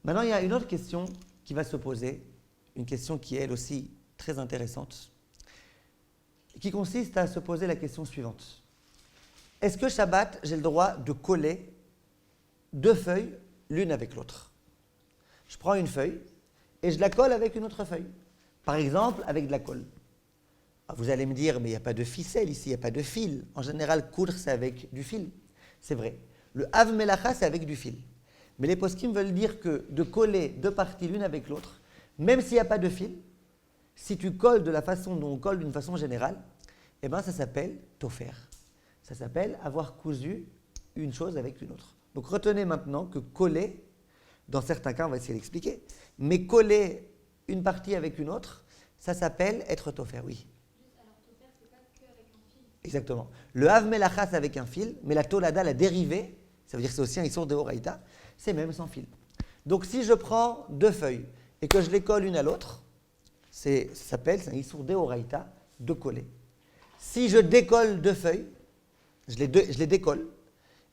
Maintenant, il y a une autre question qui va se poser, une question qui est elle aussi très intéressante, qui consiste à se poser la question suivante. Est-ce que Shabbat, j'ai le droit de coller deux feuilles l'une avec l'autre? Je prends une feuille et je la colle avec une autre feuille. Par exemple, avec de la colle. Alors vous allez me dire, mais il n'y a pas de ficelle ici, il n'y a pas de fil. En général, coudre, c'est avec du fil. C'est vrai. Le Hav Melacha, c'est avec du fil. Mais les poskim veulent dire que de coller deux parties l'une avec l'autre, même s'il n'y a pas de fil, si tu colles de la façon dont on colle d'une façon générale, eh ben ça s'appelle tofer. Ça s'appelle avoir cousu une chose avec une autre. Donc retenez maintenant que coller, dans certains cas, on va essayer d'expliquer, mais coller une partie avec une autre, ça s'appelle être tofer, oui. Alors, tofer, c'est pas que avec un fil. Exactement. Le Hav Melacha, c'est avec un fil, mais la Tolada, la dérivée, ça veut dire que c'est aussi un Issour de Horaïta, c'est même sans fil. Donc si je prends deux feuilles et que je les colle une à l'autre, ça s'appelle, c'est un Issour de Horaïta, de coller. Si je décolle deux feuilles, je les décolle,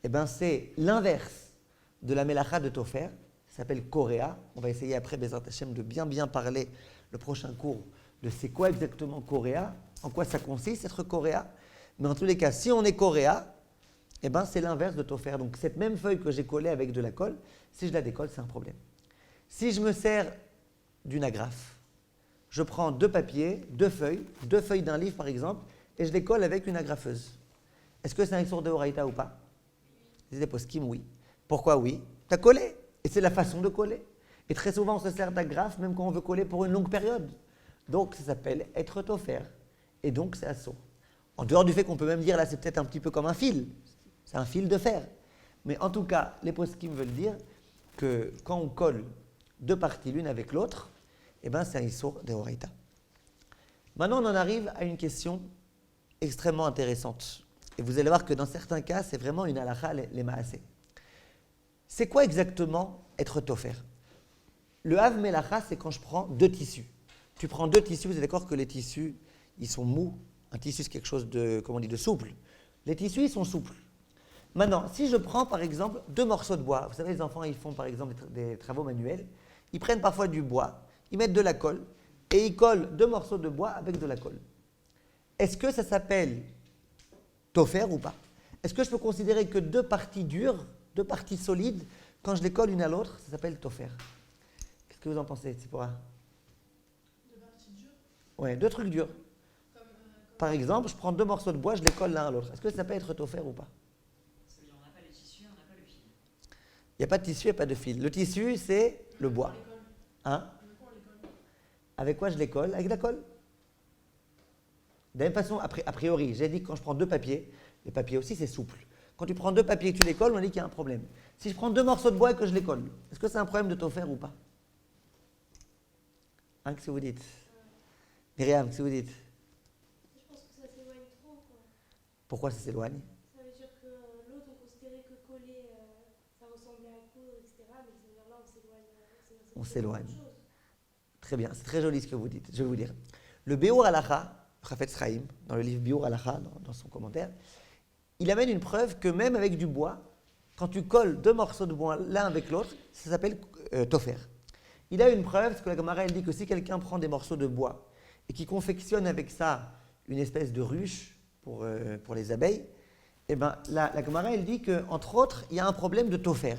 eh ben c'est l'inverse de la Melacha de Tofer, ça s'appelle Korea. On va essayer après, Bezrat Hashem, de bien parler le prochain cours de c'est quoi exactement Korea, en quoi ça consiste être Korea. Mais en tous les cas, si on est Korea, eh ben, c'est l'inverse de Tofer. Donc cette même feuille que j'ai collée avec de la colle, si je la décolle, c'est un problème. Si je me sers d'une agrafe, je prends deux papiers, deux feuilles d'un livre par exemple, et je les colle avec une agrafeuse. Est-ce que c'est un Issour de Horaïta ou pas? Les poskim, oui. Pourquoi oui? Tu as collé, et c'est la façon de coller. Et très souvent, on se sert d'agrafe même quand on veut coller pour une longue période. Donc ça s'appelle être Tofer. Et donc c'est assour. En dehors du fait qu'on peut même dire, là c'est peut-être un petit peu comme un fil. C'est un fil de fer. Mais en tout cas, les poskim veulent dire que quand on colle deux parties l'une avec l'autre, eh ben c'est un Issour de Horaïta. Maintenant, on en arrive à une question extrêmement intéressante. Et vous allez voir que dans certains cas, c'est vraiment une halakha, les maasé. C'est quoi exactement être tofer? Le Hav Melacha, c'est quand je prends deux tissus. Tu prends deux tissus, vous êtes d'accord que les tissus, ils sont mous. Un tissu, c'est quelque chose de, comment on dit, de souple. Les tissus, ils sont souples. Maintenant, si je prends par exemple deux morceaux de bois, vous savez, les enfants, ils font par exemple des travaux manuels, ils prennent parfois du bois, ils mettent de la colle, et ils collent deux morceaux de bois avec de la colle. Est-ce que ça s'appelle tofer ou pas? Est-ce que je peux considérer que deux parties dures, deux parties solides, quand je les colle une à l'autre, ça s'appelle tofer? Qu'est-ce que vous en pensez, Tzipora? Deux parties dures. Ouais, deux trucs durs. Par exemple, je prends deux morceaux de bois, je les colle l'un à l'autre. Est-ce que ça peut être tofer ou pas? Ça veut dire on n'a pas le tissu, on n'a pas le fil. Il n'y a pas de tissu, il n'y a pas de fil. Le tissu, c'est le bois. Hein? Avec quoi je les colle? Avec de la colle. De la même façon, a priori, j'ai dit que quand je prends deux papiers, les papiers aussi c'est souple. Quand tu prends deux papiers et que tu les colles, on dit qu'il y a un problème. Si je prends deux morceaux de bois et que je les colle, est-ce que c'est un problème de tofer ou pas? Hein, qu'est-ce que vous dites? Myriam, qu'est-ce que vous dites? Je pense que ça s'éloigne trop, quoi. Pourquoi ça s'éloigne? Ça veut dire que l'autre, on considérait que coller, ça ressemblait à coudre, etc. Mais ça veut dire là, on s'éloigne. On s'éloigne. Très bien, c'est très joli ce que vous dites. Je vais vous dire. Le Biur Halacha, Chafetz Chaim, dans le livre Biur Halacha, dans son commentaire, il amène une preuve que même avec du bois, quand tu colles deux morceaux de bois l'un avec l'autre, ça s'appelle tofer. Il a une preuve, parce que la Gemara elle dit que si quelqu'un prend des morceaux de bois et qui confectionne avec ça une espèce de ruche pour les abeilles, eh ben, la Gemara elle dit qu'entre autres, il y a un problème de tofer.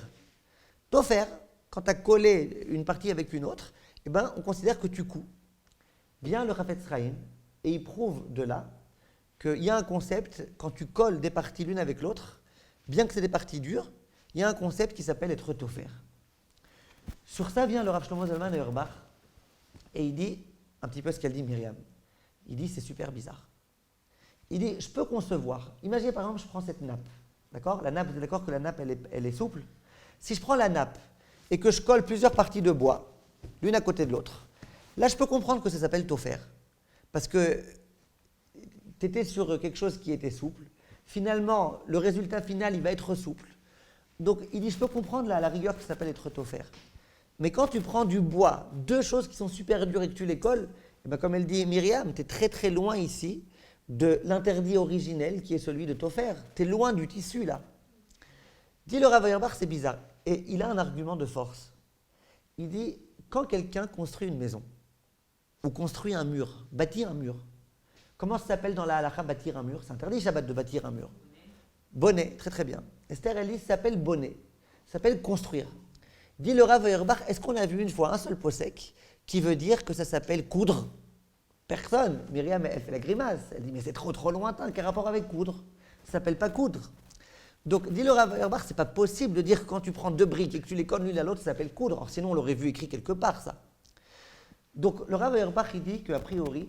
Tofer, quand tu as collé une partie avec une autre, eh ben, on considère que tu couds. Vient le Chafetz Chaim et il prouve de là qu'il y a un concept, quand tu colles des parties l'une avec l'autre, bien que c'est des parties dures, il y a un concept qui s'appelle être tofer. Sur ça vient le Rav Shlomo Zalman Auerbach et il dit un petit peu ce qu'elle dit Myriam. Il dit c'est super bizarre. Il dit je peux concevoir. Imaginez par exemple je prends cette nappe. D'accord? La nappe, vous êtes d'accord que la nappe elle est souple? Si je prends la nappe et que je colle plusieurs parties de bois, l'une à côté de l'autre, là je peux comprendre que ça s'appelle tofer. Parce que tu étais sur quelque chose qui était souple. Finalement, le résultat final, il va être souple. Donc, il dit, je peux comprendre la rigueur qui s'appelle être tofer. Mais quand tu prends du bois, deux choses qui sont super dures et que tu les colles, eh bien, comme elle dit Myriam, tu es très très loin ici de l'interdit originel qui est celui de tofer. Tu es loin du tissu là. Dit le Rav Auerbach, c'est bizarre. Et il a un argument de force. Il dit, quand quelqu'un construit une maison, ou construit un mur, bâtit un mur, comment ça s'appelle dans la halakha bâtir un mur? C'est interdit Shabbat de bâtir un mur. Bonnet, très très bien. Esther, elle dit, ça s'appelle bonnet, ça s'appelle construire. Dit le Rav Auerbach, est-ce qu'on a vu une fois un seul posek qui veut dire que ça s'appelle coudre? Personne. Myriam, elle fait la grimace. Elle dit, mais c'est trop lointain, quel rapport avec coudre? Ça s'appelle pas coudre. Donc, dit le Rav Auerbach, c'est pas possible de dire que quand tu prends deux briques et que tu les colles l'une à l'autre, ça s'appelle coudre. Or, sinon, on l'aurait vu écrit quelque part, ça. Donc, le Rav Auerbach, il dit qu'a priori,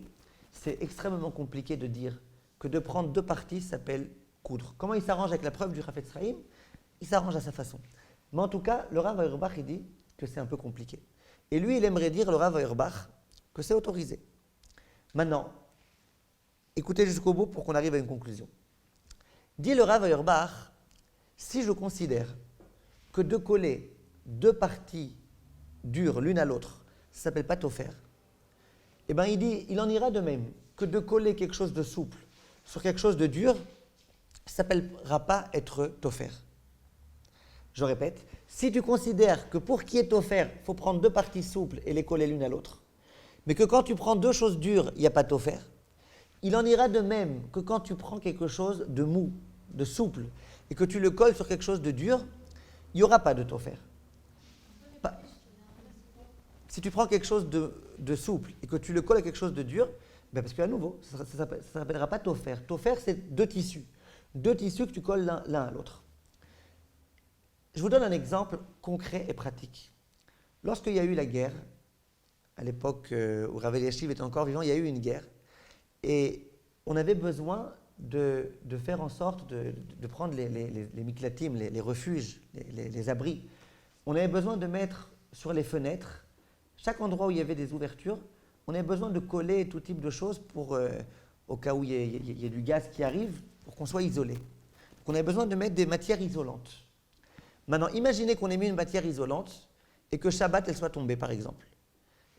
c'est extrêmement compliqué de dire que de prendre deux parties s'appelle coudre. Comment il s'arrange avec la preuve du Chafetz Chaim? Il s'arrange à sa façon. Mais en tout cas, le Rav Auerbach, il dit que c'est un peu compliqué. Et lui, il aimerait dire, le Rav Auerbach, que c'est autorisé. Maintenant, écoutez jusqu'au bout pour qu'on arrive à une conclusion. Dit le Rav Auerbach, si je considère que de coller deux parties dures l'une à l'autre, ça ne s'appelle pas tofer, eh bien il dit, il en ira de même que de coller quelque chose de souple sur quelque chose de dur, ça ne s'appellera pas être tofer. Je répète, si tu considères que pour qu'il y ait tofer, il faut prendre deux parties souples et les coller l'une à l'autre, mais que quand tu prends deux choses dures, il n'y a pas tofer, il en ira de même que quand tu prends quelque chose de mou, de souple, et que tu le colles sur quelque chose de dur, il n'y aura pas de tofer. Si tu prends quelque chose de souple et que tu le colles à quelque chose de dur, ben parce qu'à nouveau, ça ne s'appellera pas tofer. Tofer, c'est deux tissus. Deux tissus que tu colles l'un à l'autre. Je vous donne un exemple concret et pratique. Lorsqu'il y a eu la guerre, à l'époque où Rav Eliashiv était encore vivant, il y a eu une guerre. Et on avait besoin de faire en sorte de prendre les miklatim, les refuges, les abris. On avait besoin de mettre sur les fenêtres, chaque endroit où il y avait des ouvertures, on avait besoin de coller tout type de choses pour, au cas où il y a du gaz qui arrive, pour qu'on soit isolé. Donc on avait besoin de mettre des matières isolantes. Maintenant, imaginez qu'on ait mis une matière isolante et que Shabbat, elle soit tombée, par exemple.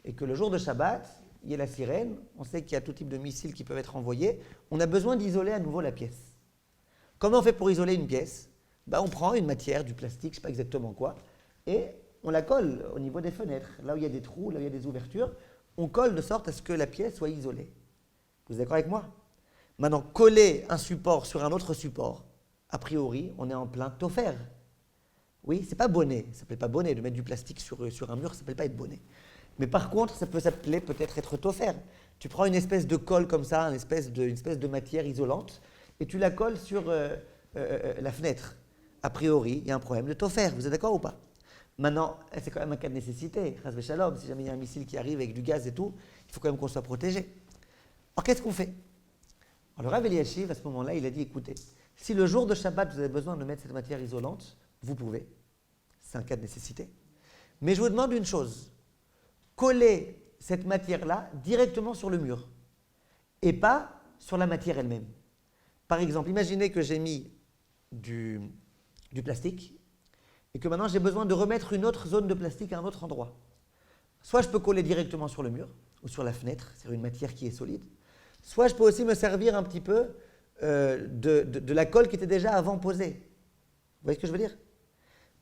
Et que le jour de Shabbat, il y ait la sirène, on sait qu'il y a tout type de missiles qui peuvent être envoyés, on a besoin d'isoler à nouveau la pièce. Comment on fait pour isoler une pièce? On prend une matière, du plastique, je ne sais pas exactement quoi, et on la colle au niveau des fenêtres. Là où il y a des trous, là où il y a des ouvertures, on colle de sorte à ce que la pièce soit isolée. Vous êtes d'accord avec moi? Maintenant, coller un support sur un autre support, a priori, on est en plein tofer. Oui, c'est pas bonnet. Ça s'appelle pas bonnet. De mettre du plastique sur un mur, ça s'appelle pas être bonnet. Mais par contre, ça peut s'appeler peut-être être tofer. Tu prends une espèce de colle comme ça, une espèce de matière isolante, et tu la colles sur la fenêtre. A priori, il y a un problème de tofer. Vous êtes d'accord ou pas? Maintenant, c'est quand même un cas de nécessité. Chas v'shalom, si jamais il y a un missile qui arrive avec du gaz et tout, il faut quand même qu'on soit protégé. Alors qu'est-ce qu'on fait? Alors le Rav Eliashiv, à ce moment-là, il a dit, écoutez, si le jour de Shabbat, vous avez besoin de mettre cette matière isolante, vous pouvez. C'est un cas de nécessité. Mais je vous demande une chose. Collez cette matière-là directement sur le mur et pas sur la matière elle-même. Par exemple, imaginez que j'ai mis du plastique et que maintenant j'ai besoin de remettre une autre zone de plastique à un autre endroit. Soit je peux coller directement sur le mur ou sur la fenêtre, c'est une matière qui est solide, soit je peux aussi me servir un petit peu de la colle qui était déjà avant posée. Vous voyez ce que je veux dire?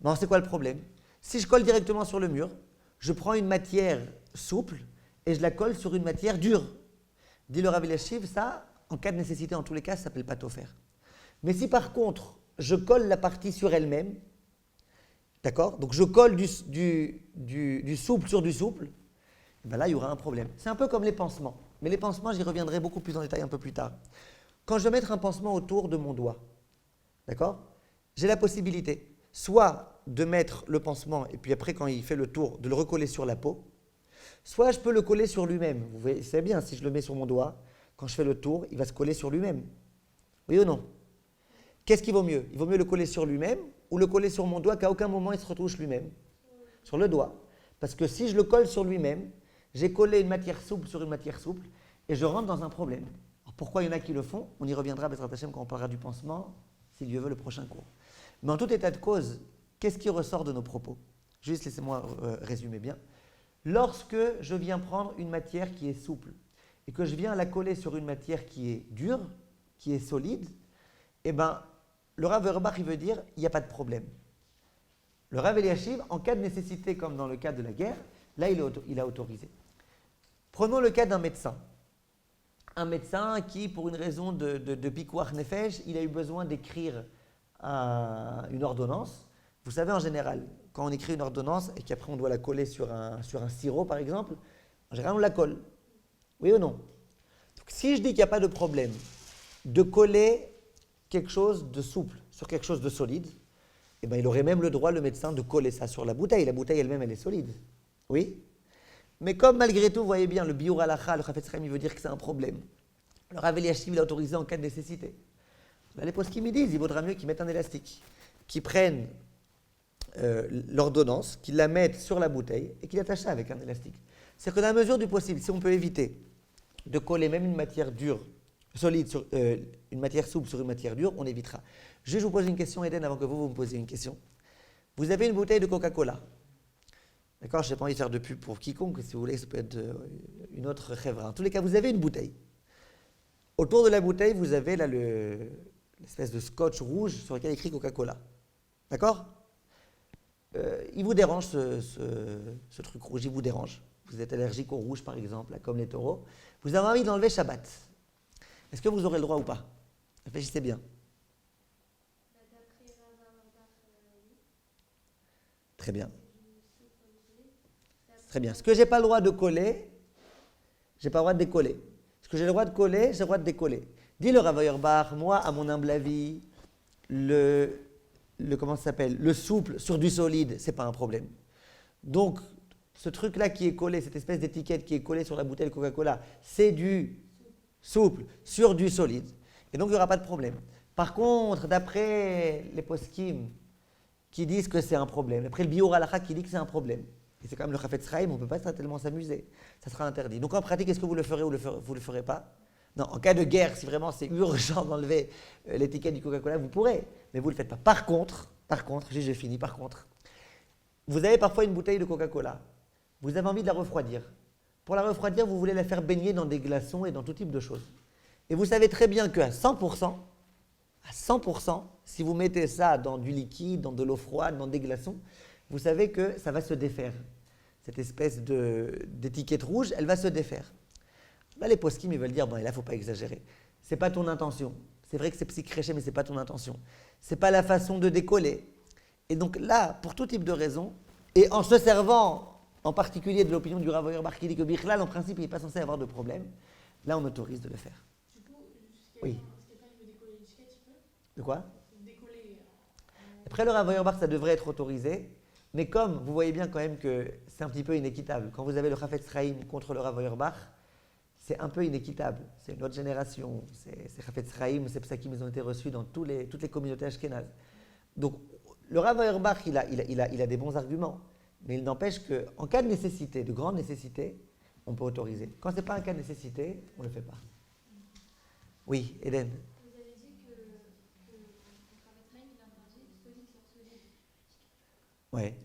Non, c'est quoi le problème? Si je colle directement sur le mur, je prends une matière souple et je la colle sur une matière dure. Dit le Rav Eliashiv, ça, en cas de nécessité, en tous les cas, ça ne s'appelle pas tofer. Mais si par contre, je colle la partie sur elle-même, d'accord? Donc je colle du souple sur du souple, ben là, il y aura un problème. C'est un peu comme les pansements. Mais les pansements, j'y reviendrai beaucoup plus en détail un peu plus tard. Quand je vais mettre un pansement autour de mon doigt, d'accord? J'ai la possibilité soit de mettre le pansement et puis après, quand il fait le tour, de le recoller sur la peau, soit je peux le coller sur lui-même. Vous voyez, c'est bien, si je le mets sur mon doigt, quand je fais le tour, il va se coller sur lui-même. Oui ou non? Qu'est-ce qui vaut mieux? Il vaut mieux le coller sur lui-même ou le coller sur mon doigt qu'à aucun moment il se retouche lui-même? Sur le doigt. Parce que si je le colle sur lui-même, j'ai collé une matière souple sur une matière souple et je rentre dans un problème. Alors pourquoi il y en a qui le font? On y reviendra quand on parlera du pansement, si Dieu veut, le prochain cours. Mais en tout état de cause, qu'est-ce qui ressort de nos propos? Juste laissez-moi résumer bien. Lorsque je viens prendre une matière qui est souple et que je viens la coller sur une matière qui est dure, qui est solide, eh bien, le Rav Auerbach, il veut dire, il n'y a pas de problème. Le Rav Eliashiv, en cas de nécessité, comme dans le cas de la guerre, là, il a autorisé. Prenons le cas d'un médecin. Un médecin qui, pour une raison de pikuach nefesh, il a eu besoin d'écrire une ordonnance. Vous savez, en général, quand on écrit une ordonnance et qu'après on doit la coller sur un sirop, par exemple, en général, on la colle. Oui ou non? Donc, si je dis qu'il n'y a pas de problème de coller quelque chose de souple sur quelque chose de solide, eh ben, il aurait même le droit, le médecin, de coller ça sur la bouteille. La bouteille elle-même, elle est solide. Oui? Mais comme malgré tout, vous voyez bien, le biur halacha, le Chafetz Chaim, il veut dire que c'est un problème. Le Rav Eliashiv l'a autorisé en cas de nécessité. Là, les poskim me disent, il vaudra mieux qu'ils mettent un élastique, qu'ils prennent l'ordonnance, qu'ils la mettent sur la bouteille et qu'ils attachent ça avec un élastique. C'est que dans la mesure du possible, si on peut éviter de coller même une matière dure, solide, sur une matière souple sur une matière dure, on évitera. Je vous pose une question, Eden, avant que vous me posiez une question. Vous avez une bouteille de Coca-Cola. D'accord? Je n'ai pas envie de faire de pub pour quiconque, si vous voulez, ça peut être une autre chèvre. En tous les cas, vous avez une bouteille. Autour de la bouteille, vous avez là l'espèce de scotch rouge sur lequel est écrit Coca-Cola. D'accord? Il vous dérange ce truc rouge, il vous dérange. Vous êtes allergique au rouge, par exemple, là, comme les taureaux. Vous avez envie de l'enlever Shabbat. Est-ce que vous aurez le droit ou pas? Réfléchissez bien. Très bien. Très bien. Ce que je n'ai pas le droit de coller, je n'ai pas le droit de décoller. Ce que j'ai le droit de coller, j'ai le droit de décoller. Dit le Rav Auerbach, moi, à mon humble avis, comment ça s'appelle, le souple sur du solide, ce n'est pas un problème. Donc, ce truc-là qui est collé, cette espèce d'étiquette qui est collée sur la bouteille de Coca-Cola, c'est du souple sur du solide. Et donc, il n'y aura pas de problème. Par contre, d'après les poskim qui disent que c'est un problème, d'après le biur halacha qui dit que c'est un problème, et c'est quand même le Chafetz Chaim, on ne peut pas tellement s'amuser, ça sera interdit. Donc, en pratique, est-ce que vous le ferez ou vous ne le ferez pas? Non, en cas de guerre, si vraiment c'est urgent d'enlever l'étiquette du Coca-Cola, vous pourrez, mais vous ne le faites pas. Par contre, j'ai fini, par contre, vous avez parfois une bouteille de Coca-Cola, vous avez envie de la refroidir. Pour la refroidir, vous voulez la faire baigner dans des glaçons et dans tout type de choses. Et vous savez très bien qu'à 100%, si vous mettez ça dans du liquide, dans de l'eau froide, dans des glaçons, vous savez que ça va se défaire. Cette espèce d'étiquette rouge, elle va se défaire. Là, les poskim, ils veulent dire, bon, et là, il ne faut pas exagérer. Ce n'est pas ton intention. C'est vrai que c'est psychréché, mais ce n'est pas ton intention. Ce n'est pas la façon de décoller. Et donc là, pour tout type de raison, et en se servant en particulier de l'opinion du Rav Auerbach qui dit que Bichlal, en principe, il n'est pas censé avoir de problème, là, on autorise de le faire. Du coup, oui. Si quelqu'un veut décoller l'étiquette, il peut de quoi? Décoller. Après le Rav Auerbach, ça devrait être autorisé, mais comme vous voyez bien quand même que c'est un petit peu inéquitable, quand vous avez le Chafetz Chaim contre le Rav Auerbach, c'est un peu inéquitable. C'est une autre génération. C'est Chafetz Chaim, c'est Psakim, ils ont été reçus dans toutes les communautés ashkénazes. Donc, le Rav Auerbach, il a des bons arguments. Mais il n'empêche qu'en cas de nécessité, de grande nécessité, on peut autoriser. Quand ce n'est pas un cas de nécessité, on ne le fait pas. Oui, Eden. Vous avez dit que le Chafetz Chaim, il interdit solide sur solide. Ouais.